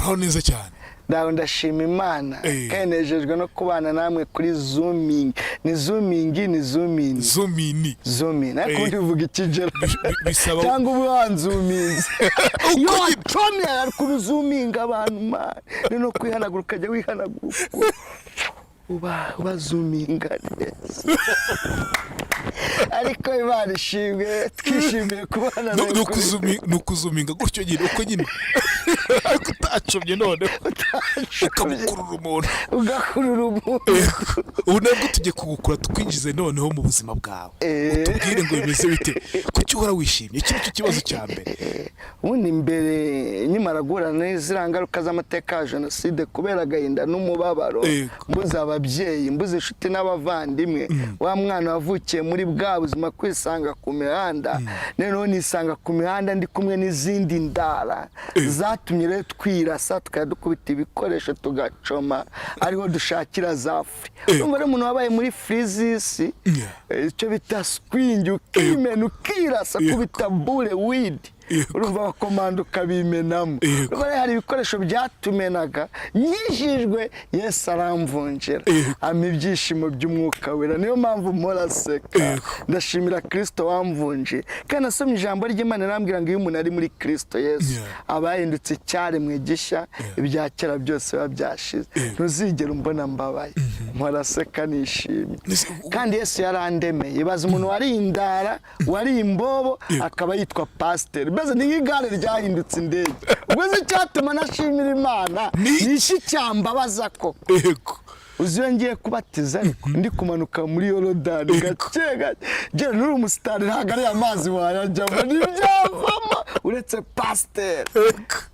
uraho neza cyane ndaho ndashima Imana kanejejwe no kubana namwe kuri zooming ni zooming ariko ndivuga ikigero bisaba cyangwa ubuhanzuminze yo Tommy ari kubizoominga abantu man no kwihanagura ukajya wihanagura uba zoominga neza ariko Imana ishimwe twishimiye kubana no kuzuminga gutyo nyine uko nyine ariko utacomye none ugakurura umuntu ubu nabwo tujye kugukura tukwinjize noneho mu buzima bwawe utubwire ngo bimeze bite kuki uhora wishimye iki nicyo kibazo cya mbere ubundi mbere nyimara guhura n'iziriya ngaruka z'amateka ya jenoside kubera agahinda n'umubabaro mbuze ababyeyi mbuze inshuti n'abavandimwe wa mwana wavukiye muri bwa buzima kwisanga ku mihanda noneho nisanga ku mihanda ndi kumwe n'izindi ndara zatumye rero twirasa tukadukubita ibikoresho tugacoma ariho dushakira za free ngo rero umuntu wabaye muri freezisi icyo bita swing ukimena ukirasa kubita bure weed urumva bakomanda ukabimenamo hari ibikoresho byatumenaga nyijijwe Yesu aramvunjira ama ibyishimo by'umwuka wera niyo mpamvu muraseka ndashimira Kristo wamvunje kandi nasomye ijambo ry'Imana rambwira ngo iyo umuntu ari muri Kristo Yesu abayindutse cyaremwe gishya ibya kera byose babyashize ntuzigera umbona mbabaye muraseka nishimye kandi Yesu yarandemeye baza umuntu wari indara wari imbobo akaba yitwa pastor beze n'igare ryahindutse indege ubwo cyatuma nashimira Imana nishi cyambabaza koko uziyo ngiye kubatiza ndi kumanuka muri Yorodani gake je nuri umusitari ntago ari amazi wayajyamo n'ibyavamo uretse pasteur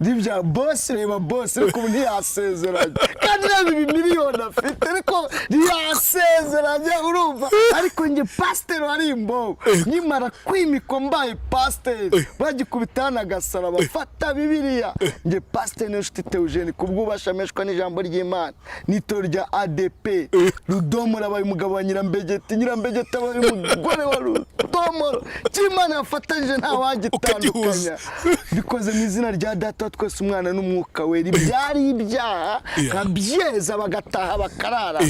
n'ibya boss reba boss ariko ntiyasezeranye kandi nabi miliyoni afite ariko ntiyasezeranye urumva ariko nge pasteur wari imbo nyimara kwimiko mbaye pasteur bagikubitana agasara bafata bibiliya nge pasteur n'inshuti Theogene kubwubashameshwa n'ijambo ry'Imana n'itorero rya ADP Rudomora abaye umugabo wa Nyirambegeti abaye umugore wa Rudomora cy'Imana yafatanyije nta wagitandukanya bikoze mu izina rya Data twese umwana n'umwuka wera ibyari ibyaha kabyeza bagataha bakarara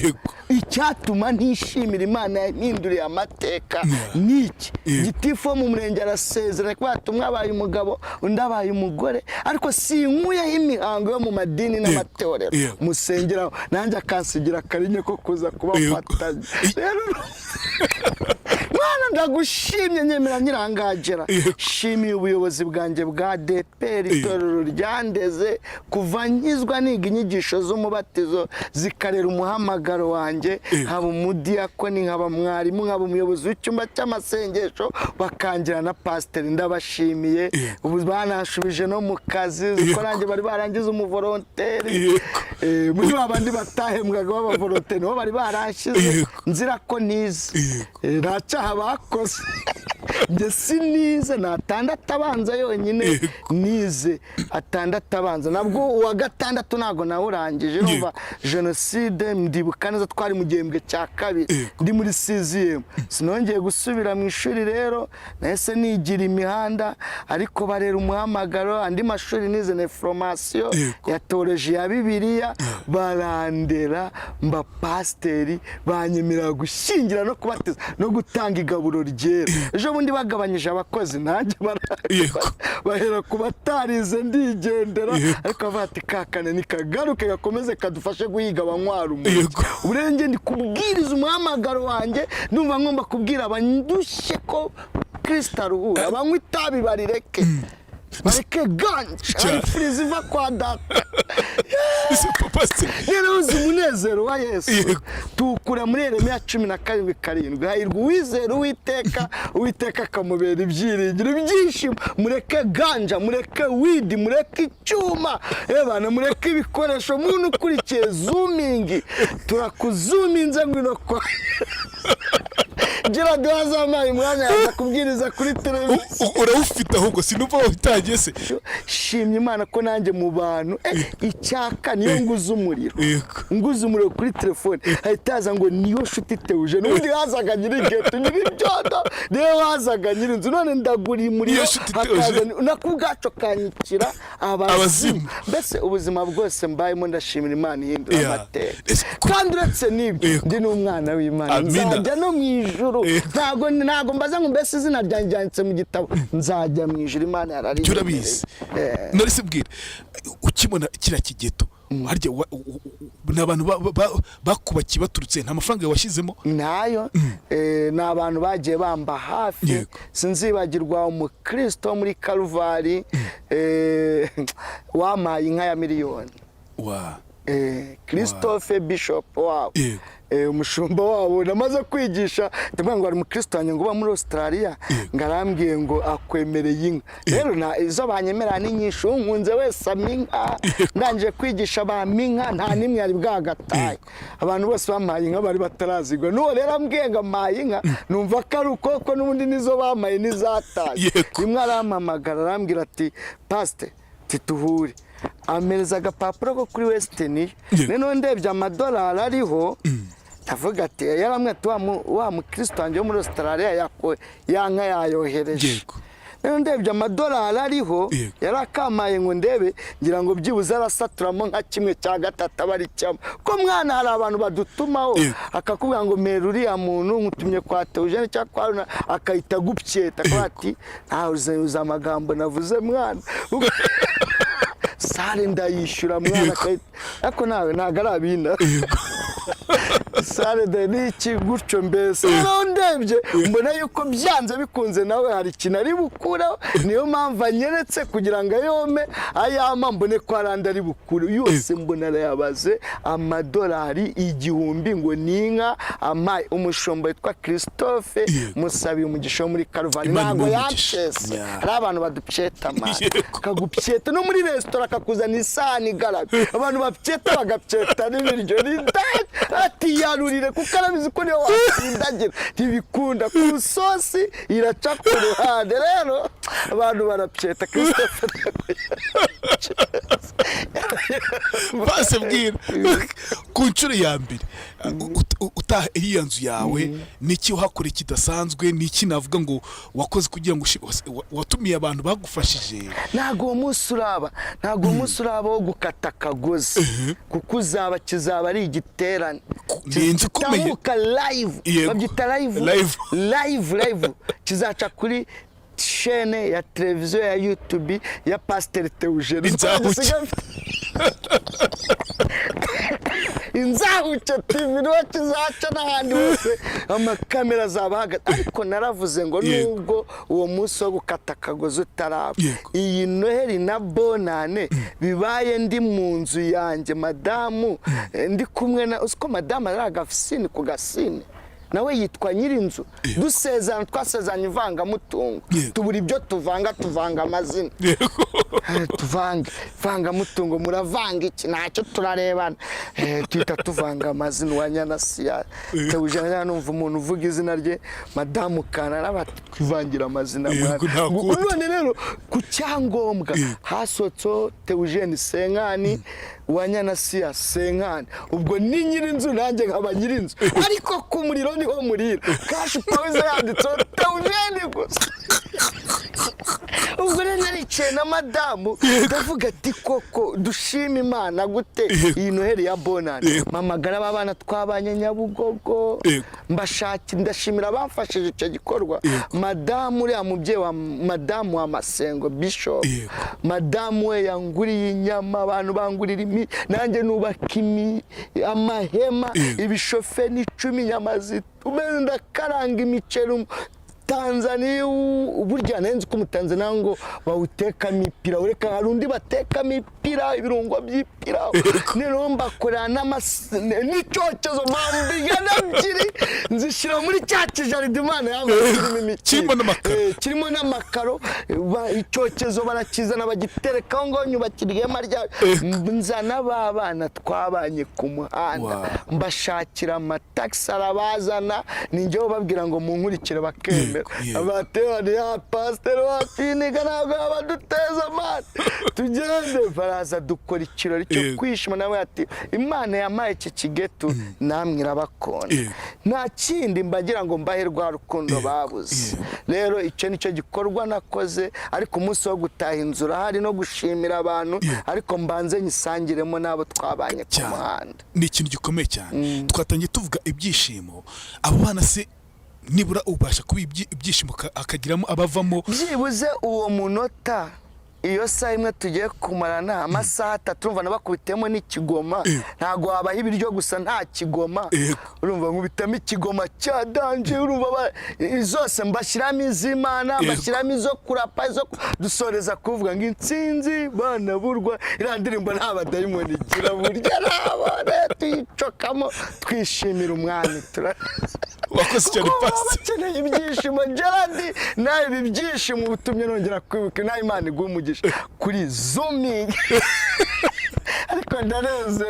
icyatuma ntishimira Imana yahinduriye amateka niki gitifo mu murenge arasezera ko batumwa abaye umugabo undi abaye umugore ariko sinkuyeho imihango yo mu madini n'amatorero musengera nanjye akansigira akarinye ko kuza kubafatanya rero Mwana ndagushimye nyemera nyirangagera shimiye ubuyobozi bwanjye bwa DPR itorero ryandeze kuva nkizwa niga inyigisho z'umubatizo zikarera umuhamagaro wanjye haba umudiyakoni nkaba mwarimu nkaba umuyobozi w'icyumba cy'amasengesho bakangira na pastor ndabashimiye ubu banashubije no mu kazi ziko nanjye bari barangiza umuvolonteri muri babandi batahembwaga b'abavolonteri no bari barashize nzira ko nize cyaha bakoze nge sinize natandatu abanza yonyine nize atandatu abanza nabwo uwa gatandatu nago nawe urangije numva jenoside ndibuka neza twari mu gihembwe cya kabiri ndi muri 6e sinongeye gusubira mu ishuri rero nahise nigira imihanda ariko barera umuhamagaro andi mashuri nize na formation ya theologie ya Bibiliya barandera mba pasteri banyemera gushingira no kubatiza no gutanga igaburo ryera ejo bundi bagabanyije abakozi nanjye bahera kubatarize ndigendera ariko bati kakane nikagaruke gakomeze kadufashe guhiga abanywara uburenge ndi kubwiriza umuhamagaro wanjye numva ngomba kubwira abandushe ko Kristo aruhura abanywa itabi barireke bareke ganja friziva kwa data Yero uzi umunezero wa Yesu tukura muri Yeremiya 17:7 hahirwa uwizera Uwiteka akamubera ibyiringiro byinshimo mureke ganja mureke weed mureke icyuma ebana mureke ibikoresho muntu ukurikiye zooming turakuzuminze ngwino kwa ugira duhazamaye umwanya yaza kubwiriza kuri televiziyo urawufite ahubwo sinumva wabitangiye se shimye Imana ko nanjye mu bantu icyaka niyo nguze umuriro kuri telefone ahitaza ngo niyo nshuti Theogene n'undi hazaga nyiri geto nyiri byodo niyo hazaga nyiri inzu none ndaguriye umuriro hakaza nakubwaco kanyikira abazimu mbese ubuzima bwose mbayemo ndashimira Imana ihindura amateka kandi uretse n'ibyo ndi n'umwana w'Imana nzajya no mu ijuru ntago mbaza ngo mbese izina ryanjye mu gitabo nzajya mu ijuru Imana yarari urabizi nari sibwira ukibona kira kigeto harya n'abantu bakubakiye baturutse nta mafaranga washyizemo nayo n'abantu bagiye bamba hafi sinzibagirwa umukristo muri Kalvari wamaye inka ya miliyoni Christophe Bishop wabo umushumba wabo namaze kwigisha ndabwo ngo ari umukristo wanjye ngo ba muri Australia ngarambwiye ngo akwemereye inka rero izo banyemera ni nyinshi unkunze wese aminka ndangije kwigisha baminka nta nimwe yari bwagataye abantu bose bamaye inka bari batarazigwa n'uwo rero ambwiye ngo amaye inka numva ko ari ukoko n'ubundi nizo bamaye nizataye rimwe arampamagara arambwira ati pastor tituhure amereza agapapuro ko kuri Western none ndebye amadolari ariho tavuga ati yaramwete wa mukristo wanjye muri Australia yanka yayohereje none ndebye amadolari ariho yarakamaye ngo ndebe ngira ngo byibuze arasaturamo nka kimwe cya gatatu abari cyamo ko mwana hari abantu badutumaho akakubwira ngo meruri ya muntu nkutumye kwa Theogene cya kwa akayita gupyeta kwa ati uza amagambo navuze mwana sare ndayishura mwana ariko nawe nagarabinda sare de niki gutyo mbese ndebye mbona yuko byanze bikunze nawe hari ikintu ari bukura niyo mpamvu anyeretse kugira ngo ayome ayama mbone ko aranda ari bukuru yose mbona yabaze amadolari 1000 ngo ninka amaye umushombo yitwa Christophe musabi umugisha muri Kalvari ntabwo yacese ari abantu badupyeta amaye kagupyeta no muri restaurant kakuzana isani igaraga abantu bapyeta bagapyeta n'ibiryo ati yarurire kuko arabizi ko niyo wasindagira ntibikunda ku sosi iraca ku ruhande rero abantu barapyeta Christophe base bwira ku nshuro ya mbere utaha iriya nzu yawe niki uhakora kidasanzwe niki navuga ngo wakoze kugira ngo watumiye abantu bagufashije ntago umunsi uraba wo gukata akagozi kuko uzaba kizaba ari igiterane kitamuka live babyita live kizaca kuri chaîne ya televiziyo ya YouTube ya Pasteur Theogene inzahuke TV niho kizaca n'ahandi hose amakamera zabahaga ariko naravuze ngo nubwo uwo munsi wo gukata akagozi utaraba iyi Noheli na Bonane bibaye ndi mu nzu yanjye madamu ndi kumwe na usko madamu ari agafisini ku gasini nawe yitwa nyirinzu dusezana twasezanye ivanga mutungo tubura ibyo tuvanga amazina vanga mutungo muravanga iki ntacyo turarebana twita tuvanga amazina wa ASSIA Theogene numva umuntu uvuga izina rye madamu kana batwivangira amazina none rero ku cyangombwa hasotso Theogene Senkani wa ASSIA Senkani ubwo ni nyirinzu nanjye nkaba nyirinzu ariko ku muriro niho murira kashi pawuze yanditseho Theogene gusa ubwo rero naricaye na madamu ndavuga ati koko dushima Imana gute iyi Noheli ya Bonane mamagara babana twabanye Nyabugogo mbashaki ndashimira bamfashije icyo gikorwa madamu uri amubye wa madamu wa Masengo Bishop madamu we yanguriye inyama abantu bangurira nanjye nubaka amahema ibishofe n'icumi nyamazi umeze ndakaranga imiceri Tanzania burya nenze ko Tanzania ngo bawuteka mipira ureka harundi bateka mipira ibirungo by'ipira nero mbakora n'icyokezo mambiga nabyiri nzishira muri cyacu Jaridimana yawe kirimo n'amakaro icyokezo barakizana bagitereka ngo nyubakiriye marya nzana babana twabanye ku muhanda mbashakira amataxi arabazana ninjye babwira ngo munkurikire bakemera abatewe ya pastor wapiniga ntabwo abaduteza amana tugende baraza dukora ikirori cyo kwishima nawe ati Imana yamaye iki kigetu namwe irabakunda nta kindi mbagira ngo mbahe rwa rukundo babuze rero icyo nicyo gikorwa nakoze ariko umunsi wo gutaha inzura hari no gushimira abantu ariko mbanze nyisangiremo nabo twabanye ku muhanda ni ikintu gikomeye cyane twatangiye tuvuga ibyishimo abo bana se nibura ubasha kuba ibyishimo akagiramo abavamo byibuze uwo munota iyo saa imwe tugiye kumarana amasaha 3 urumva nabakubitemo n'ikigoma ntago habaho ibiryo gusa nta kigoma urumva nkubitamo ikigoma cya danje urumva zose mbashiramo izimana mbashiramo izo kurapa izo dusoreza kuvuga ngo intsinzi bana burwa irandirimbo nta badayimoni gira burya nabana tuyicokamo twishimira umwami wakoze cyane pasi bakeneye ibyishimo Gerard nawe ibyishimo ubutumye nongera kwibuka nawe Imana igumugisha kuri zooming ariko ndareze